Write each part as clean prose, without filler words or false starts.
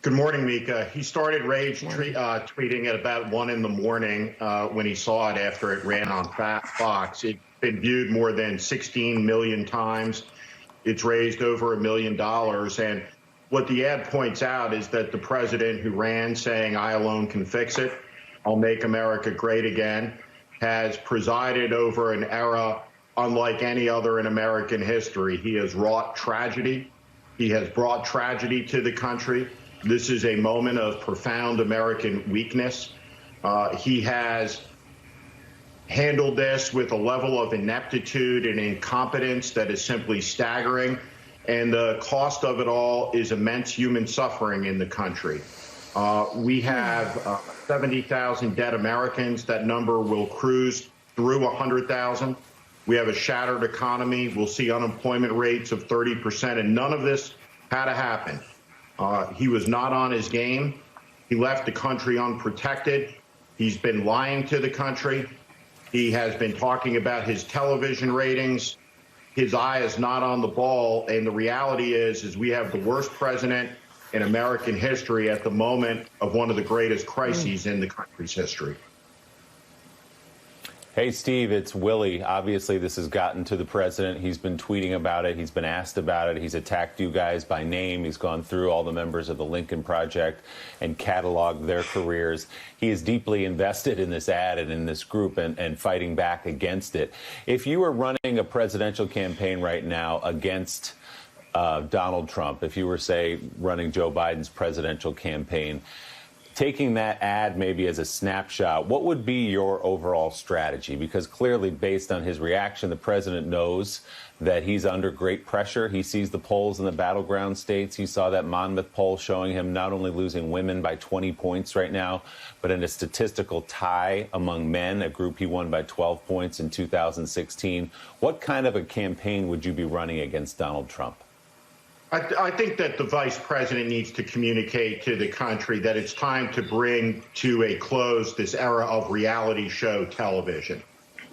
Good morning, Mika. He started tweeting at about 1 in the morning when he saw it after it ran on Fox. It's been viewed more than 16 million times. It's raised over $1 million. And what the ad points out is that the president who ran saying, "I alone can fix it, I'll make America great again," has presided over an era unlike any other in American history. He has wrought tragedy. He has brought tragedy to the country. This is a moment of profound American weakness. He has handled this with a level of ineptitude and incompetence that is simply staggering. And the cost of it all is immense human suffering in the country. We have 70,000 dead Americans. That number will cruise through 100,000. We have a shattered economy. We'll see unemployment rates of 30%, and none of this had to happen. He was not on his game. He left the country unprotected. He's been lying to the country. He has been talking about his television ratings. His eye is not on the ball. And the reality is we have the worst president in American history at the moment of one of the greatest crises in the country's history. Hey, Steve, it's Willie. Obviously, this has gotten to the president. He's been tweeting about it. He's been asked about it. He's attacked you guys by name. He's gone through all the members of the Lincoln Project and cataloged their careers. He is deeply invested in this ad and in this group and fighting back against it. If you were running a presidential campaign right now against Donald Trump, if you were, say, running Joe Biden's presidential campaign, taking that ad maybe as a snapshot, what would be your overall strategy? Because clearly, based on his reaction, the president knows that he's under great pressure. He sees the polls in the battleground states. He saw that Monmouth poll showing him not only losing women by 20 points right now, but in a statistical tie among men, a group he won by 12 points in 2016. What kind of a campaign would you be running against Donald Trump? I think that the vice president needs to communicate to the country that it's time to bring to a close this era of reality show television.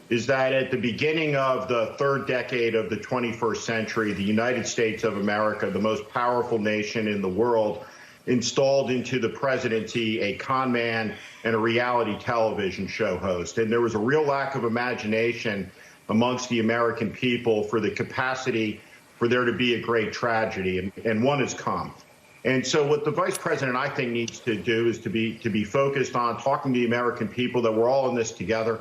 Is that at the beginning of the third decade of the 21st century, the United States of America, the most powerful nation in the world, installed into the presidency a con man and a reality television show host. And there was a real lack of imagination amongst the American people for the capacity for there to be a great tragedy, and one has come. And so what the vice president, I think, needs to do is to be focused on talking to the American people that we're all in this together.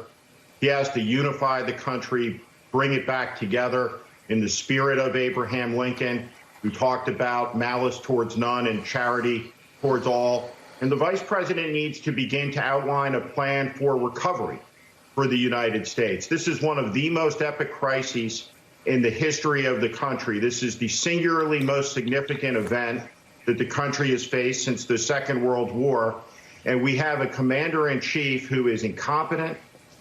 He has to unify the country, bring it back together in the spirit of Abraham Lincoln, who talked about malice towards none and charity towards all. And the vice president needs to begin to outline a plan for recovery for the United States. This is one of the most epic crises in the history of the country. This is the singularly most significant event that the country has faced since the Second World War. And we have a commander-in-chief who is incompetent,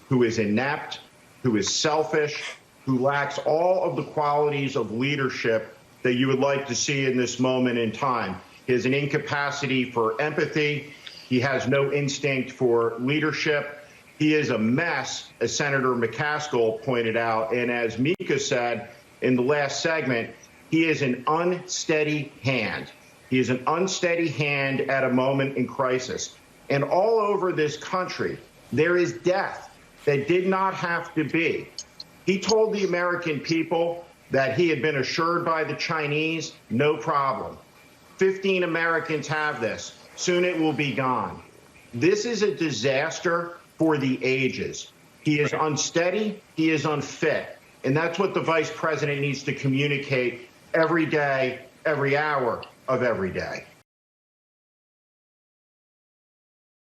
who is inept, who is selfish, who lacks all of the qualities of leadership that you would like to see in this moment in time. He has an incapacity for empathy. He has no instinct for leadership. He is a mess, as Senator McCaskill pointed out. And as Mika said in the last segment, he is an unsteady hand. He is an unsteady hand at a moment in crisis. And all over this country, there is death that did not have to be. He told the American people that he had been assured by the Chinese, no problem. 15 Americans have this. Soon it will be gone. This is a disaster for the ages. He is unsteady. He is unfit. And that's what the vice president needs to communicate every day, every hour of every day.